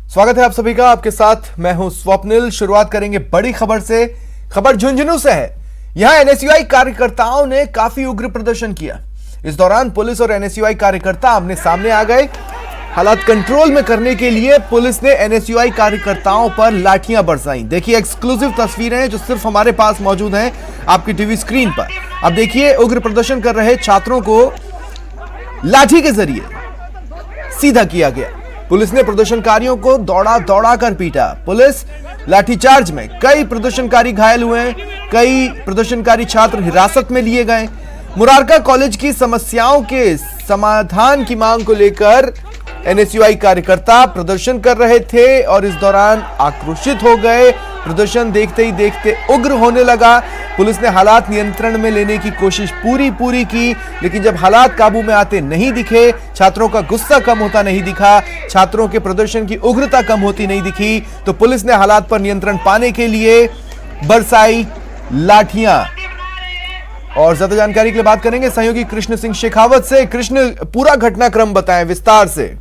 स्वागत है आप सभी का। आपके साथ मैं हूं स्वप्निल। शुरुआत करेंगे बड़ी खबर से। खबर झुंझुनू से है। यहां एनएसयूआई कार्यकर्ताओं ने काफी उग्र प्रदर्शन किया। इस दौरान पुलिस और एनएसयूआई कार्यकर्ता आमने सामने आ गए। हालात कंट्रोल में करने के लिए पुलिस ने एनएसयूआई कार्यकर्ताओं पर लाठियां बरसाई। देखिए एक्सक्लूसिव तस्वीरें जो सिर्फ हमारे पास मौजूद हैं आपकी टीवी स्क्रीन पर। अब देखिए उग्र प्रदर्शन कर रहे छात्रों को लाठी के जरिए सीधा किया गया। पुलिस ने प्रदर्शनकारियों को दौड़ा कर पीटा। पुलिस लाठीचार्ज में कई प्रदर्शनकारी घायल हुए। कई प्रदर्शनकारी छात्र हिरासत में लिए गए। मुरारका कॉलेज की समस्याओं के समाधान की मांग को लेकर एनएसयूआई कार्यकर्ता प्रदर्शन कर रहे थे और इस दौरान आक्रोशित हो गए। प्रदर्शन देखते ही देखते उग्र होने लगा। पुलिस ने हालात नियंत्रण में लेने की कोशिश पूरी की, लेकिन जब हालात काबू में आते नहीं दिखे, छात्रों का गुस्सा कम होता नहीं दिखा, छात्रों के प्रदर्शन की उग्रता कम होती नहीं दिखी, तो पुलिस ने हालात पर नियंत्रण पाने के लिए बरसाई लाठियां। और ज्यादा जानकारी के लिए बात करेंगे सहयोगी कृष्ण सिंह शेखावत से। कृष्ण, पूरा घटनाक्रम बताएं विस्तार से।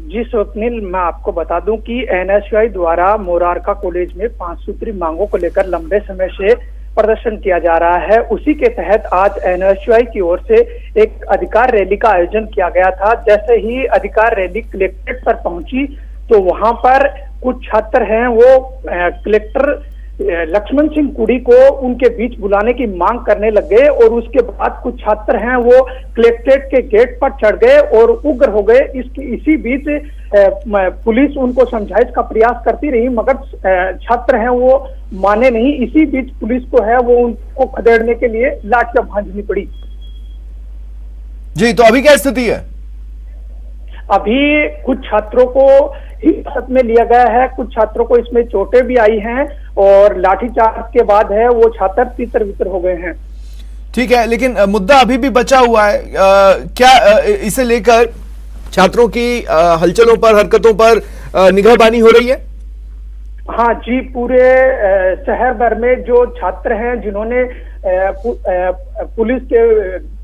जी स्वप्निल, मैं आपको बता दूं कि एनएसयूआई द्वारा मुरारका कॉलेज में 5 सूत्री मांगों को लेकर लंबे समय से प्रदर्शन किया जा रहा है। उसी के तहत आज एनएसयूआई की ओर से एक अधिकार रैली का आयोजन किया गया था। जैसे ही अधिकार रैली कलेक्ट्रेट पर पहुंची तो वहां पर कुछ छात्र हैं वो कलेक्टर लक्ष्मण सिंह कुड़ी को उनके बीच बुलाने की मांग करने लग गए और उसके बाद कुछ छात्र हैं वो कलेक्ट्रेट के गेट पर चढ़ गए और उग्र हो गए। इसी बीच पुलिस उनको समझाइश का प्रयास करती रही, मगर छात्र हैं वो माने नहीं। इसी बीच पुलिस को है वो उनको खदेड़ने के लिए लाठियां भांजनी पड़ी। जी, तो अभी क्या स्थिति है? अभी कुछ छात्रों को हिरासत में लिया गया है, कुछ छात्रों को इसमें चोटें भी आई हैं और लाठीचार्ज के बाद है वो छात्र तितर बितर हो गए हैं। ठीक है, लेकिन मुद्दा अभी भी बचा हुआ है। क्या इसे लेकर छात्रों की हलचलों पर, हरकतों पर निगाहबानी हो रही है? हाँ जी, पूरे शहर भर में जो छात्र हैं जिन्होंने पुलिस के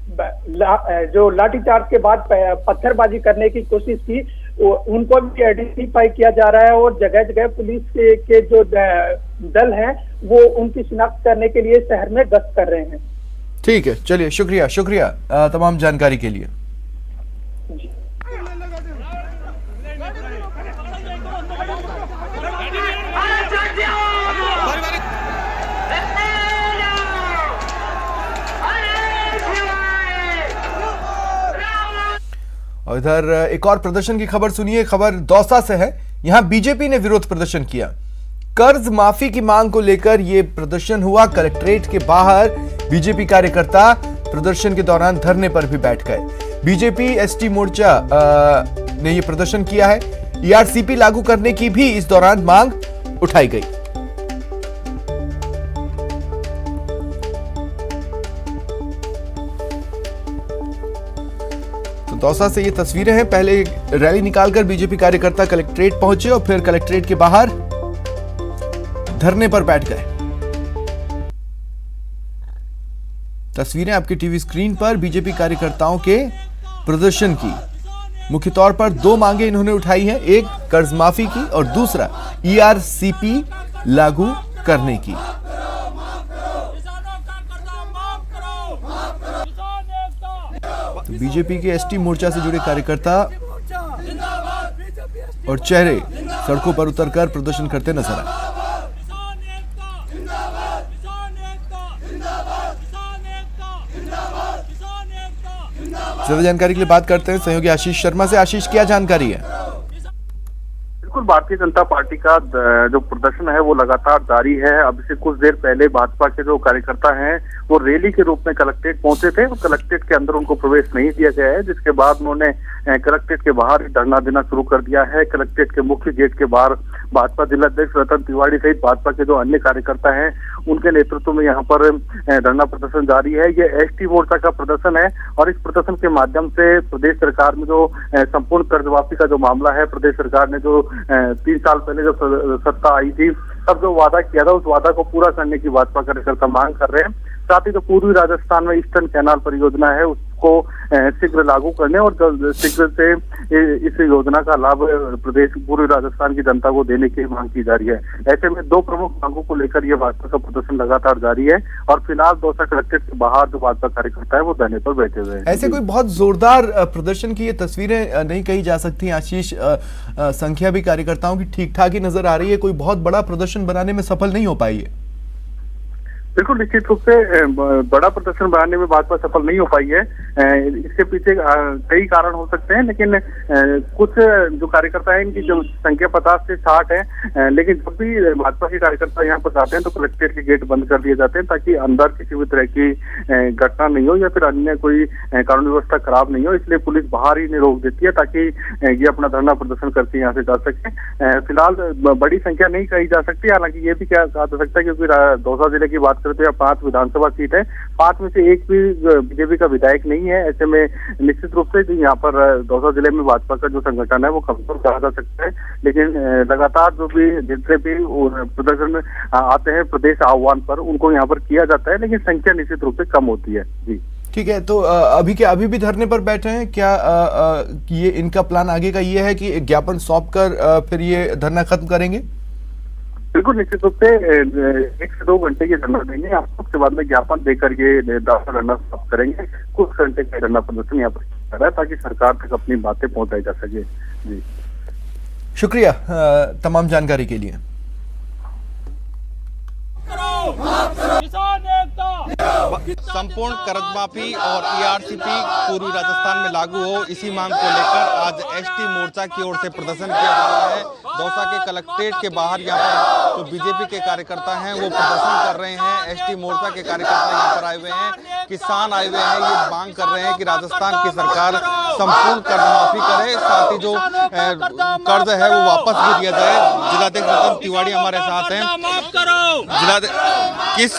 जो लाठीचार्ज के बाद पत्थरबाजी करने की कोशिश की, उनको भी आइडेंटिफाई किया जा रहा है और जगह जगह पुलिस के जो दल हैं वो उनकी शिनाख्त करने के लिए शहर में गश्त कर रहे हैं। ठीक है, चलिए, शुक्रिया तमाम जानकारी के लिए। जी। और इधर एक और प्रदर्शन की खबर सुनिए। खबर दौसा से है। यहां बीजेपी ने विरोध प्रदर्शन किया। कर्ज माफी की मांग को लेकर यह प्रदर्शन हुआ। कलेक्ट्रेट के बाहर बीजेपी कार्यकर्ता प्रदर्शन के दौरान धरने पर भी बैठ गए। बीजेपी एसटी मोर्चा ने यह प्रदर्शन किया है। ईआरसीपी लागू करने की भी इस दौरान मांग उठाई गई। दौसा से ये तस्वीरें हैं। पहले रैली निकालकर बीजेपी कार्यकर्ता कलेक्ट्रेट पहुंचे और फिर कलेक्ट्रेट के बाहर धरने पर बैठ गए। तस्वीरें आपकी टीवी स्क्रीन पर बीजेपी कार्यकर्ताओं के प्रदर्शन की। मुख्य तौर पर 2 मांगे इन्होंने उठाई हैं, एक कर्ज माफी की और दूसरा ईआरसीपी लागू करने की। तो बीजेपी के एसटी मोर्चा से जुड़े कार्यकर्ता और चेहरे सड़कों पर उतरकर प्रदर्शन करते नजर आए। ज्यादा जानकारी के लिए बात करते हैं सहयोगी आशीष शर्मा से। आशीष, क्या जानकारी है? बिल्कुल, भारतीय जनता पार्टी का जो प्रदर्शन है वो लगातार जारी है। अब से कुछ देर पहले भाजपा के जो कार्यकर्ता हैं वो रैली के रूप में कलेक्ट्रेट पहुंचे थे और कलेक्ट्रेट के अंदर उनको प्रवेश नहीं दिया गया है, जिसके बाद उन्होंने कलेक्ट्रेट के बाहर धरना देना शुरू कर दिया है। कलेक्ट्रेट के मुख्य गेट के बाहर भाजपा जिलाध्यक्ष रतन तिवारी सहित भाजपा के जो अन्य कार्यकर्ता हैं उनके नेतृत्व में यहाँ पर धरना प्रदर्शन जारी है। ये एसटी मोर्चा का प्रदर्शन है और इस प्रदर्शन के माध्यम से प्रदेश सरकार में जो संपूर्ण कर्ज वापसी का जो मामला है, प्रदेश सरकार ने जो 3 साल पहले जब सत्ता आई थी तब जो वादा किया था उस वादा को पूरा करने की भाजपा कार्यकर्ता मांग कर रहे हैं। साथ ही जो पूर्वी राजस्थान में ईस्टर्न कैनाल परियोजना है उसको शीघ्र लागू करने और शीघ्र से इस योजना का लाभ पूरे राजस्थान की जनता को देने की मांग की जा रही है। ऐसे में दो प्रमुख मांगों को लेकर ये भाजपा का प्रदर्शन लगातार जारी है और फिलहाल दौसा कलेक्ट्रेट के बाहर जो भाजपा कार्यकर्ता है वो धरने पर बैठे हुए हैं। ऐसे कोई बहुत जोरदार प्रदर्शन की ये तस्वीरें नहीं कही जा सकती। आशीष, संख्या भी कार्यकर्ताओं की ठीक ठाक ही नजर आ रही है, कोई बहुत बड़ा प्रदर्शन बनाने में सफल नहीं हो पाई है। बिल्कुल निश्चित रूप से बड़ा प्रदर्शन बनाने में भाजपा सफल नहीं हो पाई है। इसके पीछे कई कारण हो सकते हैं, लेकिन कुछ जो कार्यकर्ता हैं इनकी जो संख्या 50 से 60 है, लेकिन जब भी भाजपा के कार्यकर्ता यहाँ पर जाते हैं तो कलेक्ट्रेट के गेट बंद कर दिए जाते हैं ताकि अंदर किसी भी तरह की घटना नहीं हो या फिर अन्य कोई कानून व्यवस्था खराब नहीं हो। इसलिए पुलिस बाहर ही रोक देती है ताकि ये अपना धरना प्रदर्शन करके यहाँ से जा सके। फिलहाल बड़ी संख्या नहीं कही जा सकती, हालांकि ये भी क्या कहा जा सकता है क्योंकि दौसा जिले की बात करते हैं 5 विधानसभा सीट है, 5 में से एक भी बीजेपी का विधायक नहीं है। ऐसे में निश्चित रूप से यहाँ पर दौसा जिले में भाजपा का जो संगठन है वो कमजोर कहा जा सकता है। लेकिन लगातार जो भी जितने भी प्रदर्शन आते हैं प्रदेश आह्वान पर उनको यहाँ पर किया जाता है, लेकिन संख्या निश्चित रूप से कम होती है। जी ठीक है, तो अभी भी धरने पर बैठे हैं क्या? ये इनका प्लान आगे का ये है कि ज्ञापन सौंप कर फिर ये धरना खत्म करेंगे? बिल्कुल निश्चित रूप से 1 से 2 घंटे की धरना देंगे, आपको उसके बाद में ज्ञापन देकर ये धरना समाप्त करेंगे। कुछ घंटे का धरना प्रदर्शन यहाँ पर कर रहा है ताकि सरकार तक अपनी बातें पहुंचाई जा सके। जी शुक्रिया तमाम जानकारी के लिए। संपूर्ण कर्ज माफी और ईआरसीपी पूर्वी राजस्थान में लागू हो, इसी मांग को लेकर आज एसटी मोर्चा की ओर से प्रदर्शन किया जा रहा है। दौसा के कलेक्ट्रेट के बाहर यहाँ पर जो बीजेपी के कार्यकर्ता हैं वो प्रदर्शन कर रहे हैं। एसटी मोर्चा के कार्यकर्ता यहाँ पर आए हुए हैं, किसान आए हुए हैं, ये मांग कर रहे हैं कि राजस्थान की सरकार संपूर्ण कर्ज माफी करे, साथ ही जो कर्ज है वो वापस भी दिया जाए। जिलाध्यक्ष रतन तिवारी हमारे साथ हैं।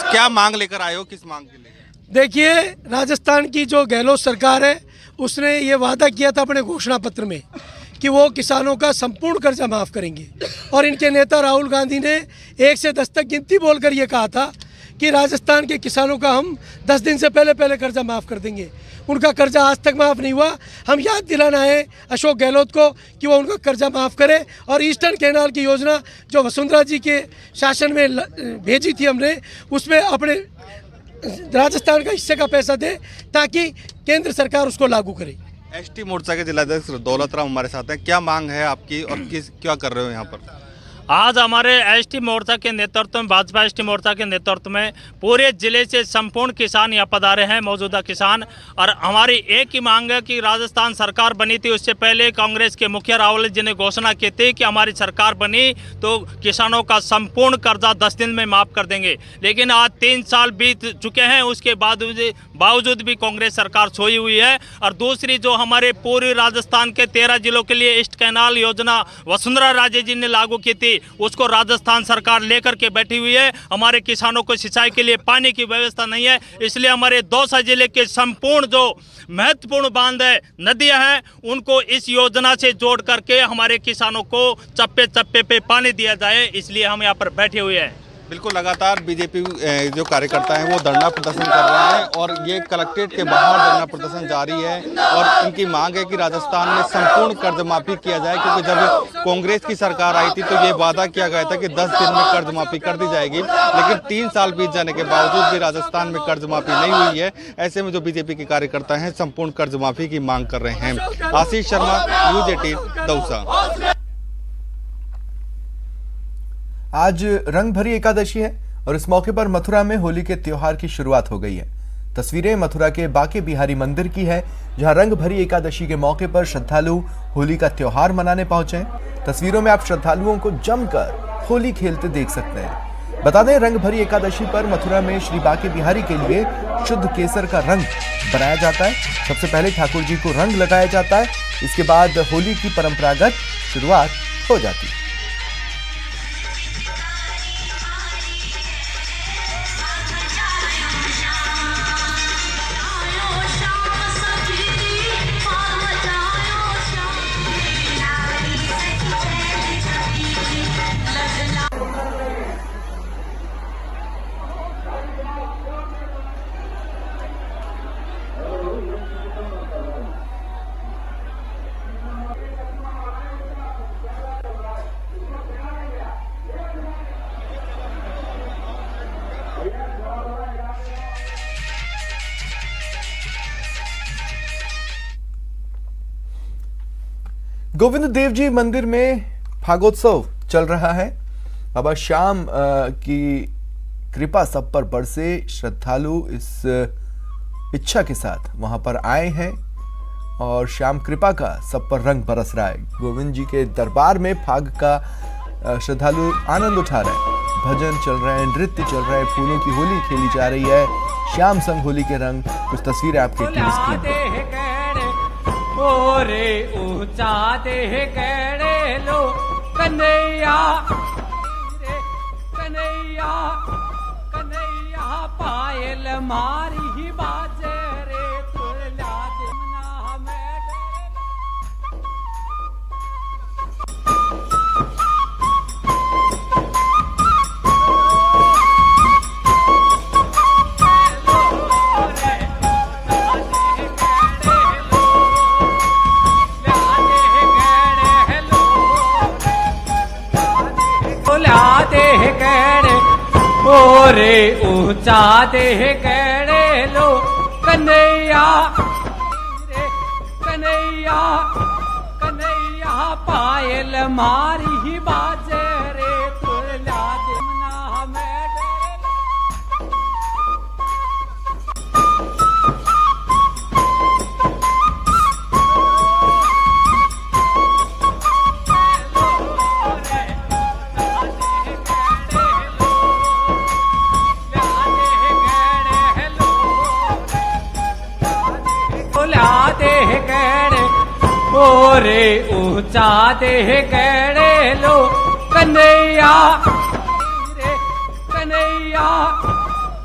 क्या मांग लेकर आए हो, किस मांग के लिए? देखिए, राजस्थान की जो गहलोत सरकार है उसने ये वादा किया था अपने घोषणा पत्र में कि वो किसानों का संपूर्ण कर्जा माफ़ करेंगे, और इनके नेता राहुल गांधी ने 1 से 10 तक गिनती बोलकर ये कहा था कि राजस्थान के किसानों का हम 10 दिन से पहले कर्जा माफ़ कर देंगे। उनका कर्जा आज तक माफ़ नहीं हुआ। हम याद दिलाना है अशोक गहलोत को कि वो उनका कर्जा माफ़ करे और ईस्टर्न कैनाल की योजना जो वसुंधरा जी के शासन में भेजी थी हमने, उसमें अपने राजस्थान का हिस्से का पैसा दे ताकि केंद्र सरकार उसको लागू करे। एसटी मोर्चा के जिलाध्यक्ष दौलत राम हमारे साथ हैं। क्या मांग है आपकी और क्या कर रहे हो यहाँ पर? आज हमारे एसटी मोर्चा के नेतृत्व में, भाजपा एसटी मोर्चा के नेतृत्व में पूरे जिले से संपूर्ण किसान यहाँ पधारे हैं, मौजूदा किसान। और हमारी एक ही मांग है कि राजस्थान सरकार बनी थी उससे पहले कांग्रेस के मुखिया राहुल जी ने घोषणा की थी कि हमारी सरकार बनी तो किसानों का संपूर्ण कर्जा 10 दिन में माफ़ कर देंगे। लेकिन आज 3 साल बीत चुके हैं, उसके बावजूद भी कांग्रेस सरकार सोई हुई है। और दूसरी जो हमारे पूर्वी राजस्थान के 13 जिलों के लिए ईस्ट कैनाल योजना वसुंधरा राजे जी ने लागू की थी, उसको राजस्थान सरकार लेकर के बैठी हुई है। हमारे किसानों को सिंचाई के लिए पानी की व्यवस्था नहीं है, इसलिए हमारे दौसा जिले के संपूर्ण जो महत्वपूर्ण बांध है, नदियां हैं, उनको इस योजना से जोड़ करके हमारे किसानों को चप्पे चप्पे पे पानी दिया जाए, इसलिए हम यहाँ पर बैठे हुए हैं। बिल्कुल, लगातार बीजेपी जो कार्यकर्ता हैं वो धरना प्रदर्शन कर रहे हैं और ये कलेक्ट्रेट के बाहर धरना प्रदर्शन जारी है। और इनकी मांग है कि राजस्थान में संपूर्ण कर्ज माफी किया जाए, क्योंकि जब कांग्रेस की सरकार आई थी तो ये वादा किया गया था कि 10 दिन में कर्ज माफी कर दी जाएगी, लेकिन 3 साल बीत जाने के बावजूद भी राजस्थान में कर्ज माफी नहीं हुई है। ऐसे में जो बीजेपी के कार्यकर्ता हैं संपूर्ण कर्ज माफी की मांग कर रहे हैं। आशीष शर्मा, न्यूज़ 18 दौसा। आज रंग भरी एकादशी है और इस मौके पर मथुरा में होली के त्योहार की शुरुआत हो गई है। तस्वीरें मथुरा के बाके बिहारी मंदिर की है, जहां रंग भरी एकादशी के मौके पर श्रद्धालु होली का त्योहार मनाने पहुंचे हैं। तस्वीरों में आप श्रद्धालुओं को जमकर होली खेलते देख सकते हैं। बता दें, रंग भरी एकादशी पर मथुरा में श्री बाके बिहारी के लिए शुद्ध केसर का रंग बनाया जाता है। सबसे पहले ठाकुर जी को रंग लगाया जाता है, इसके बाद होली की परंपरागत शुरुआत हो जाती है। गोविंद देव जी मंदिर में फागोत्सव चल रहा है। बाबा श्याम की कृपा सब पर बरसे, श्रद्धालु इस इच्छा के साथ वहां पर आए हैं और श्याम कृपा का सब पर रंग बरस रहा है। गोविंद जी के दरबार में फाग का श्रद्धालु आनंद उठा रहे हैं, भजन चल रहे हैं, नृत्य चल रहा है, फूलों की होली खेली जा रही है। श्याम संग होली के रंग, कुछ तस्वीरें आपके टीवी स्क्रीन पर। ओरे ऊंचा देह गड़े लो कन्हैया रे कन्हैया कन्हैया पायल मारी ही बाजे रे तुला दिमना में देह गड़े ओरे ऊंचा देह गड़े लो कन्हैया रे कन्हैया कन्हैया पायल मारी ही बाजे रे तुला दिमना में देह गड़े ओरे ऊंचा देह गड़े लो कन्हैया रे कन्हैया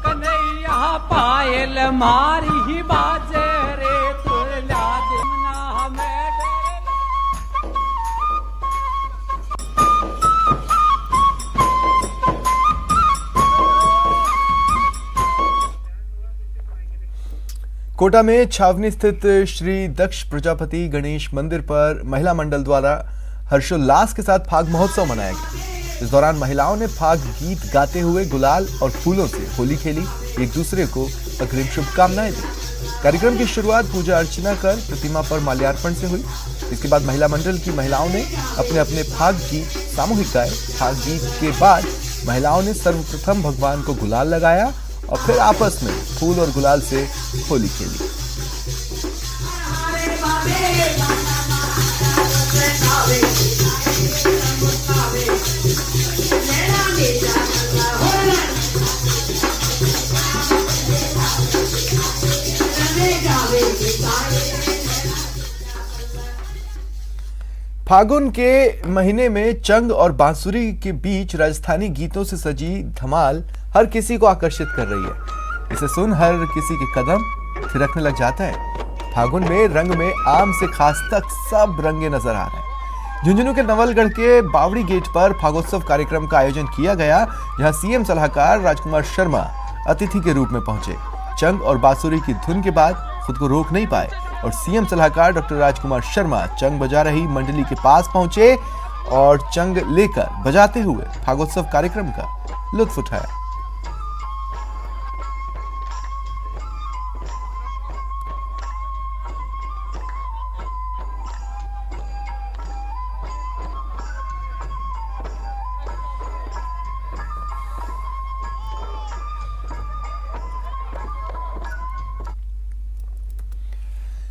कन्हैया पायल मारी ही बाजे रे तुला दिमना में कोटा में छावनी स्थित श्री दक्ष प्रजापति गणेश मंदिर पर महिला मंडल द्वारा हर्षोल्लास के साथ फाग महोत्सव मनाया गया। इस दौरान महिलाओं ने फाग गीत गाते हुए गुलाल और फूलों से होली खेली, एक दूसरे को अग्रिम शुभकामनाएं दी। कार्यक्रम की शुरुआत पूजा अर्चना कर प्रतिमा पर माल्यार्पण से हुई। इसके बाद महिला मंडल की महिलाओं ने अपने अपने फाग गीत सामूहिक गाए। फाग गीत के बाद महिलाओं ने सर्वप्रथम भगवान को गुलाल लगाया और फिर आपस में फूल और गुलाल से होली खेली। फागुन के महीने में चंग और बांसुरी के बीच राजस्थानी गीतों से सजी धमाल हर किसी को आकर्षित कर रही है। इसे सुन हर किसी के कदम थिरकने लग जाता है। फागुन में रंग में आम से खास तक सब रंगे नजर आ रहे हैं। झुंझुनू के नवलगढ़ के बावड़ी गेट पर फागोत्सव कार्यक्रम का आयोजन किया गया, जहां सीएम सलाहकार राजकुमार शर्मा अतिथि के रूप में पहुंचे। चंग और बांसुरी की धुन के बाद खुद को रोक नहीं पाए और सीएम सलाहकार डॉक्टर राजकुमार शर्मा चंग बजा रही मंडली के पास पहुंचे और चंग लेकर बजाते हुए फागोत्सव कार्यक्रम का लुत्फ उठाया।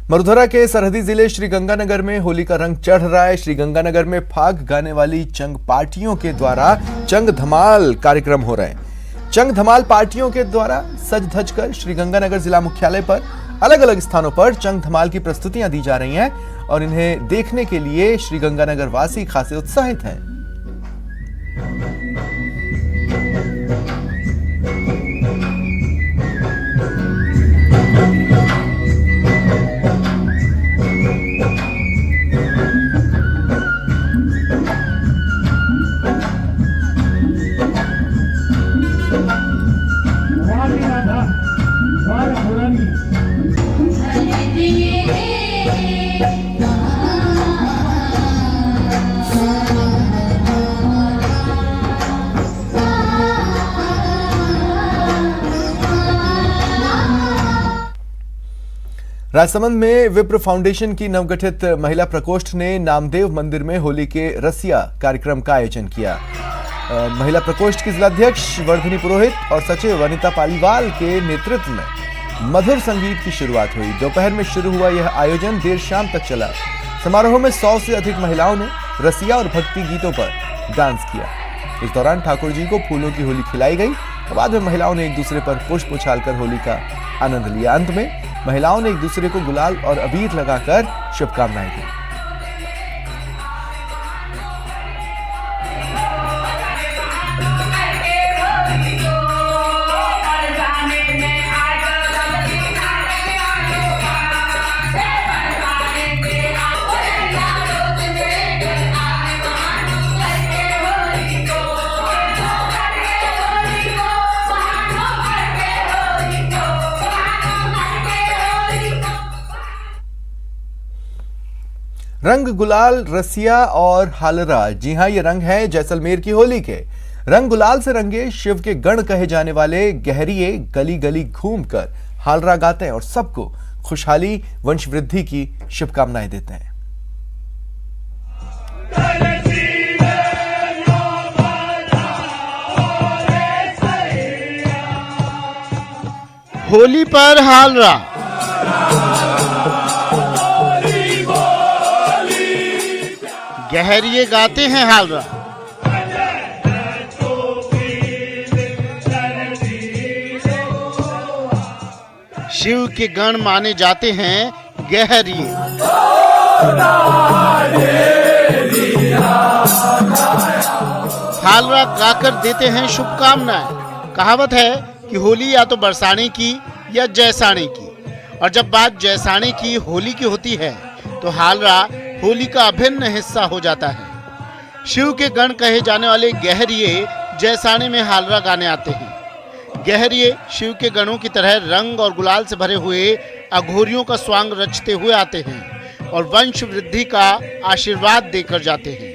मरुधरा के सरहदी जिले श्रीगंगानगर में होली का रंग चढ़ रहा है। श्रीगंगानगर में फाग गाने वाली चंग पार्टियों के द्वारा चंग धमाल कार्यक्रम हो रहे हैं। चंग धमाल पार्टियों के द्वारा सज धज कर श्रीगंगानगर जिला मुख्यालय पर अलग अलग स्थानों पर चंग धमाल की प्रस्तुतियां दी जा रही हैं और इन्हें देखने के लिए श्रीगंगानगर वासी खासे उत्साहित हैं। राजसमंद में विप्र फाउंडेशन की नवगठित महिला प्रकोष्ठ ने नामदेव मंदिर में होली के रसिया कार्यक्रम का आयोजन किया। महिला प्रकोष्ठ की जिलाध्यक्ष वर्धिनी पुरोहित और सचिव अनिता पालीवाल के नेतृत्व में मधुर संगीत की शुरुआत हुई। दोपहर में शुरू हुआ यह आयोजन देर शाम तक चला। समारोह में 100 से अधिक महिलाओं ने रसिया और भक्ति गीतों पर डांस किया। इस दौरान ठाकुर जी को फूलों की होली खिलाई गई। बाद में महिलाओं ने एक दूसरे पर पुष्प उछालकर होली का आनंद लिया। अंत में महिलाओं ने एक दूसरे को गुलाल और अबीर लगाकर शुभकामनाएं दी। रंग गुलाल रसिया और हालरा, जी हां, ये रंग है जैसलमेर की होली के। रंग गुलाल से रंगे शिव के गण कहे जाने वाले गहरिये गली गली घूमकर हालरा गाते हैं और सबको खुशहाली वंश वृद्धि की शुभकामनाएं देते हैं। होली पर हालरा, गहरिये गाते हैं हालरा। शिव के गण माने जाते हैं गहरिये। हालरा गाकर देते हैं शुभकामनाएं। कहावत है कि होली या तो बरसाने की या जैसाने की, और जब बात जैसाने की होली की होती है तो हालरा होली का अभिन्न हिस्सा हो जाता है। शिव के गण कहे जाने वाले गहरिये जैसाने में हालरा गाने आते हैं। गहरिये शिव के गणों की तरह रंग और गुलाल से भरे हुए अघोरियों का स्वांग रचते हुए आते हैं और वंश वृद्धि का आशीर्वाद देकर जाते हैं।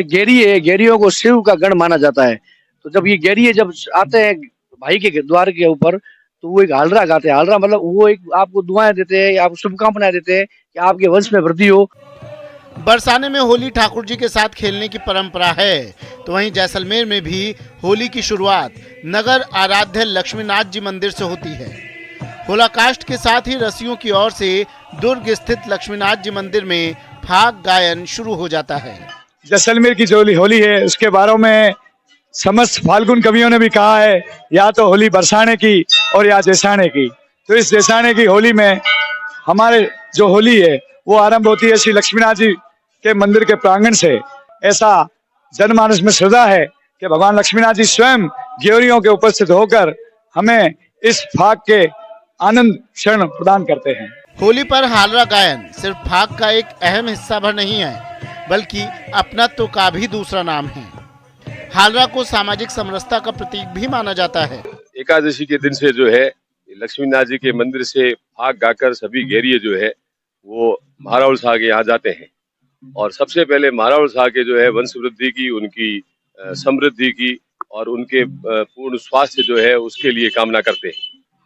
गहरियों को शिव का गण माना जाता है, तो जब ये गहरिये जब आते हैं भाई के द्वार के ऊपर तो वो एक हालरा गाते हैं। हालरा मतलब वो एक आपको दुआएं देते हैं, आपको शुभकामनाएं देते हैं कि आपके वंश में वृद्धि हो। बरसाने में होली ठाकुर जी के साथ खेलने की परंपरा है, तो वहीं जैसलमेर में भी होली की शुरुआत नगर आराध्य लक्ष्मीनाथ जी मंदिर से होती है। होलाकाष्ट के साथ ही रसियों की ओर से दुर्ग स्थित लक्ष्मीनाथ जी मंदिर में फाग गायन शुरू हो जाता है। जैसलमेर की जो होली है उसके बारे में समस्त फाल्गुन कवियों ने भी कहा है, या तो होली बरसाने की और या जैसाने की। तो इस जैसाने की होली में हमारे जो होली है वो आरंभ होती है श्री लक्ष्मीनाथ जी के मंदिर के प्रांगण से। ऐसा जनमानस में श्रद्धा है कि भगवान लक्ष्मीनाथ जी स्वयं गहरियों के उपस्थित होकर हमें इस फाग के आनंद क्षण प्रदान करते हैं। होली पर हालरा गायन सिर्फ फाग का एक अहम हिस्सा भर नहीं है, बल्कि अपनत्व का भी दूसरा नाम है। हालरा को सामाजिक समरसता का प्रतीक भी माना जाता है। एकादशी के दिन से जो है लक्ष्मीनाथ जी के मंदिर से फाग गाकर सभी गहरिये जो है वो महारावल शाह के यहाँ जाते हैं और सबसे पहले महारावल शाह के जो है वंश वृद्धि की, उनकी समृद्धि की और उनके पूर्ण स्वास्थ्य जो है उसके लिए कामना करते हैं।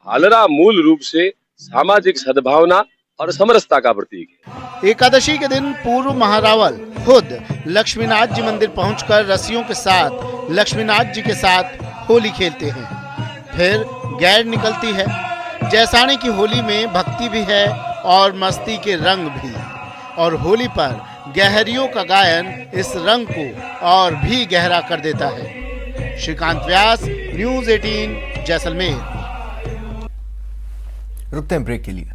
हालरा मूल रूप से सामाजिक सद्भावना और समरसता का प्रतीक है। एकादशी के दिन पूर्व महारावल खुद लक्ष्मीनाथ जी मंदिर पहुंचकर रसियों के साथ लक्ष्मीनाथ जी के साथ होली खेलते हैं। फिर गैर निकलती है। जैसाने की होली में भक्ति भी है और मस्ती के रंग भी, और होली पर गहरियों का गायन इस रंग को और भी गहरा कर देता है। श्रीकांत व्यास, न्यूज़ 18, जैसलमेर। रुकते हैं ब्रेक के लिए।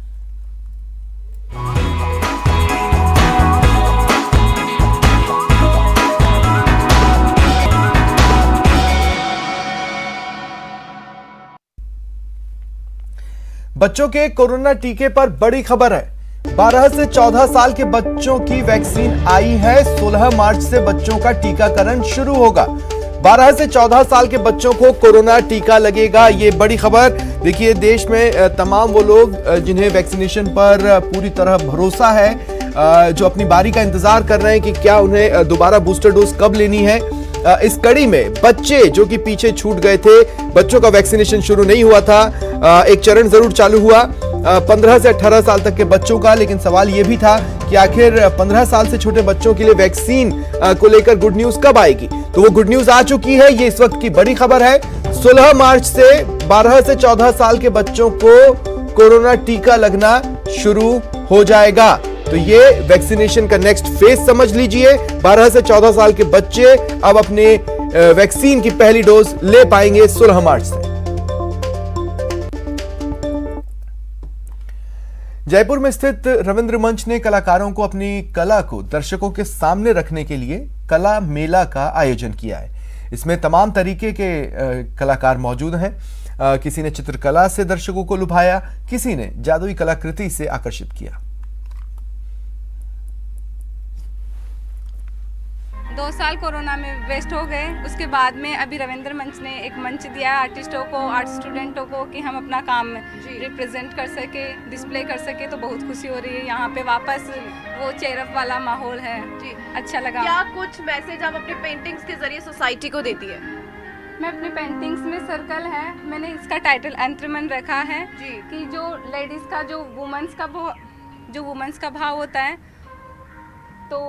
बच्चों के कोरोना टीके पर बड़ी खबर है। 12 से 14 साल के बच्चों की वैक्सीन आई है। 16 मार्च से बच्चों का टीकाकरण शुरू होगा। 12 से 14 साल के बच्चों को कोरोना टीका लगेगा, ये बड़ी खबर। देखिए, देश में तमाम वो लोग जिन्हें वैक्सीनेशन पर पूरी तरह भरोसा है, जो अपनी बारी का इंतजार कर रहे हैं कि क्या उन्हें दोबारा बूस्टर डोज कब लेनी है। इस कड़ी में बच्चे जो कि पीछे छूट गए थे, बच्चों का वैक्सीनेशन शुरू नहीं हुआ था, एक चरण जरूर चालू हुआ। 15 से 18 साल तक के बच्चों का, लेकिन सवाल यह भी था कि आखिर 15 साल से छोटे बच्चों के लिए वैक्सीन को लेकर गुड न्यूज कब आएगी। तो वो गुड न्यूज आ चुकी है, ये इस वक्त की बड़ी खबर है। 16 मार्च से 12 से 14 साल के बच्चों को कोरोना टीका लगना शुरू हो जाएगा। तो ये वैक्सीनेशन का नेक्स्ट फेज समझ लीजिए। 12 से 14 साल के बच्चे अब अपने वैक्सीन की पहली डोज ले पाएंगे 16 मार्च से। जयपुर में स्थित रविंद्र मंच ने कलाकारों को अपनी कला को दर्शकों के सामने रखने के लिए कला मेला का आयोजन किया है। इसमें तमाम तरीके के कलाकार मौजूद हैं। किसी ने चित्रकला से दर्शकों को लुभाया, किसी ने जादुई कलाकृति से आकर्षित किया। 2 साल कोरोना में वेस्ट हो गए, उसके बाद में अभी रविंद्र मंच ने एक मंच दिया आर्टिस्टों को, आर्ट स्टूडेंटों को कि हम अपना काम रिप्रेजेंट कर सके, डिस्प्ले कर सके। तो बहुत खुशी हो रही है, यहाँ पे वापस वो चेयरअप वाला माहौल है जी, अच्छा लगा। क्या कुछ मैसेज आप अपनी पेंटिंग्स के जरिए सोसाइटी को देती है? मैं अपनी पेंटिंग्स में सर्कल है, मैंने इसका टाइटल अंतर्मन रखा है जी, कि जो लेडीज का जो वुमेन्स का भाव होता है, तो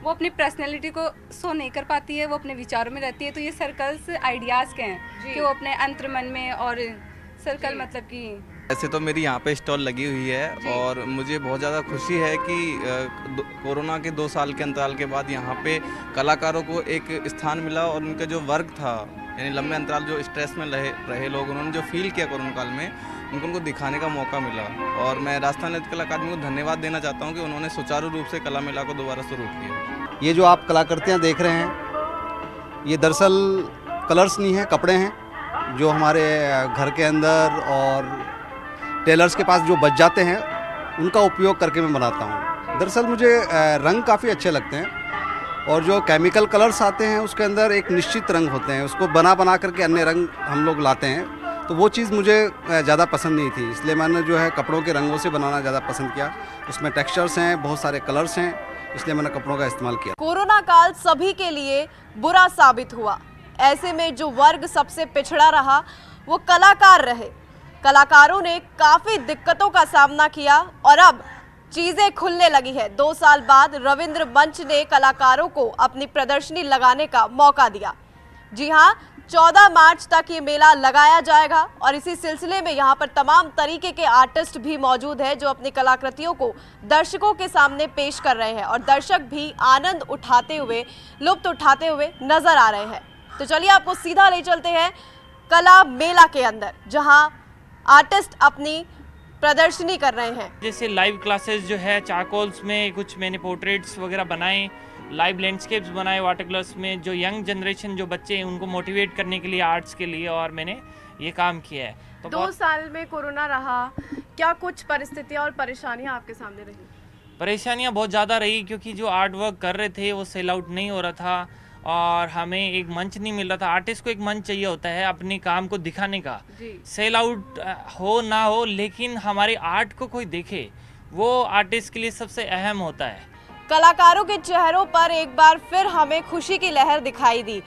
वो अपनी पर्सनैलिटी को शो नहीं कर पाती है, वो अपने विचारों में रहती है। तो ये सर्कल्स आइडियाज़ के हैं कि वो अपने अंतर्मन में, और सर्कल मतलब कि ऐसे तो मेरी यहाँ पे स्टॉल लगी हुई है और मुझे बहुत ज़्यादा खुशी है कि कोरोना के 2 साल के अंतराल के बाद यहाँ पे कलाकारों को एक स्थान मिला और उनका जो वर्क था, यानी लंबे अंतराल जो स्ट्रेस में रहे लोग, उन्होंने जो फील किया कोरोना काल में, उनको दिखाने का मौका मिला। और मैं राजस्थान नृत्य कला अकादमी को धन्यवाद देना चाहता हूँ कि उन्होंने सुचारू रूप से कला मेला को दोबारा शुरू किया। ये जो आप कलाकृतियाँ देख रहे हैं, ये दरअसल कलर्स नहीं हैं, कपड़े हैं जो हमारे घर के अंदर और टेलर्स के पास जो बच जाते हैं, उनका उपयोग करके मैं बनाता हूँ। दरअसल मुझे रंग काफ़ी अच्छे लगते हैं और जो केमिकल कलर्स आते हैं उसके अंदर एक निश्चित रंग होते हैं, उसको बना करके अन्य रंग हम लोग लाते हैं। तो वो चीज़ मुझे ज़्यादा पसंद नहीं थी, इसलिए मैंने जो है कपड़ों के रंगों से बनाना ज़्यादा पसंद किया। उसमें टेक्सचर्स हैं, बहुत सारे कलर्स हैं, इसलिए मैंने कपड़ों का इस्तेमाल किया। कोरोना काल सभी के लिए बुरा साबित हुआ। ऐसे में जो वर्ग सबसे पिछड़ा रहा वो कलाकार रहे। कलाकारों ने काफ़ी दिक्कतों का सामना किया और अब चीज़ें खुलने लगी है। 2 साल बाद रविंद्र मंच ने कलाकारों को अपनी प्रदर्शनी लगाने का मौका दिया। जी हाँ, 14 मार्च तक ये मेला लगाया जाएगा और इसी सिलसिले में यहाँ पर तमाम तरीके के आर्टिस्ट भी मौजूद हैं जो अपनी कलाकृतियों को दर्शकों के सामने पेश कर रहे हैं और दर्शक भी आनंद उठाते हुए, लुत्फ उठाते हुए नजर आ रहे हैं। तो चलिए आपको सीधा ले चलते हैं कला मेला के अंदर, जहाँ आर्टिस्ट अपनी प्रदर्शनी कर रहे हैं। जैसे लाइव क्लासेस जो है, चारकोल्स में कुछ मैंने पोर्ट्रेट्स वगैरह बनाए, लाइव लैंडस्केप्स बनाए वाटर कलर्स में, जो यंग जनरेशन जो बच्चे हैं उनको मोटिवेट करने के लिए आर्ट्स के लिए, और मैंने ये काम किया है। तो 2 साल में कोरोना रहा, क्या कुछ परिस्थितियाँ और परेशानियाँ आपके सामने रही? परेशानियाँ बहुत ज़्यादा रही, क्योंकि जो आर्ट वर्क कर रहे थे वो सेल आउट नहीं हो रहा था और हमें एक मंच नहीं मिल रहा था। आर्टिस्ट को एक मंच चाहिए होता है अपने काम को दिखाने का, सेल आउट हो ना हो, लेकिन हमारे आर्ट को कोई देखे, वो आर्टिस्ट के लिए सबसे अहम होता है। कलाकारों के चेहरों पर एक बार फिर हमें खुशी की लहर दिखाई दी।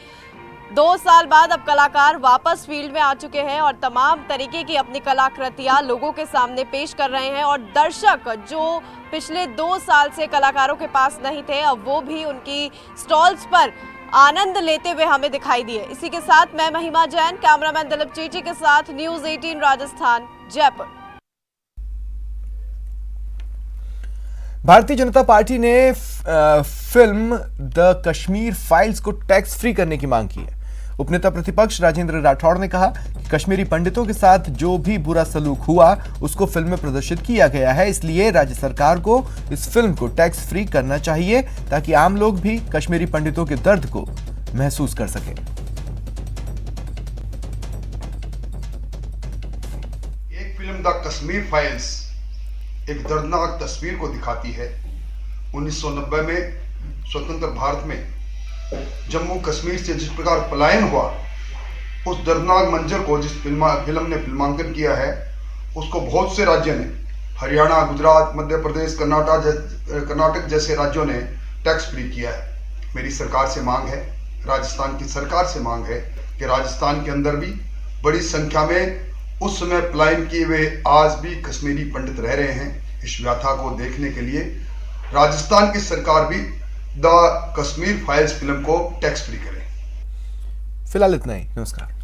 2 साल बाद अब कलाकार वापस फील्ड में आ चुके हैं और तमाम तरीके की अपनी कलाकृतियां लोगों के सामने पेश कर रहे हैं और दर्शक जो पिछले 2 साल से कलाकारों के पास नहीं थे, अब वो भी उनकी स्टॉल्स पर आनंद लेते हुए हमें दिखाई दिए। इसी के साथ मैं महिमा जैन, कैमरामैन दिलीप चीची के साथ न्यूज़ 18 राजस्थान, जयपुर। भारतीय जनता पार्टी ने फिल्म द कश्मीर फाइल्स को टैक्स फ्री करने की मांग की है। उपनेता प्रतिपक्ष राजेंद्र राठौड़ ने कहा कि कश्मीरी पंडितों के साथ जो भी बुरा सलूक हुआ उसको फिल्म में प्रदर्शित किया गया है, इसलिए राज्य सरकार को इस फिल्म को टैक्स फ्री करना चाहिए ताकि आम लोग भी कश्मीरी पंडितों के दर्द को महसूस कर सकें। एक फिल्म द कश्मीर फाइल्स एक दर्दनाक तस्वीर को दिखाती है। 1990 में स्वतंत्र भारत में जम्मू कश्मीर से जिस प्रकार पलायन हुआ, उस दर्दनाक मंजर को जिस फिल्म ने फिल्मांकन किया है, उसको बहुत से राज्यों ने, हरियाणा, गुजरात, मध्य प्रदेश, कर्नाटक जैसे राज्यों ने टैक्स फ्री किया है। मेरी सरकार से मांग है, राजस्थान की सरकार से मांग है कि राजस्थान के अंदर भी बड़ी संख्या में उस समय पलायन किए हुए आज भी कश्मीरी पंडित रह रहे हैं। इस व्यथा को देखने के लिए राजस्थान की सरकार भी द कश्मीर फाइल्स फिल्म को टैक्स फ्री करे। फिलहाल इतना ही, नमस्कार।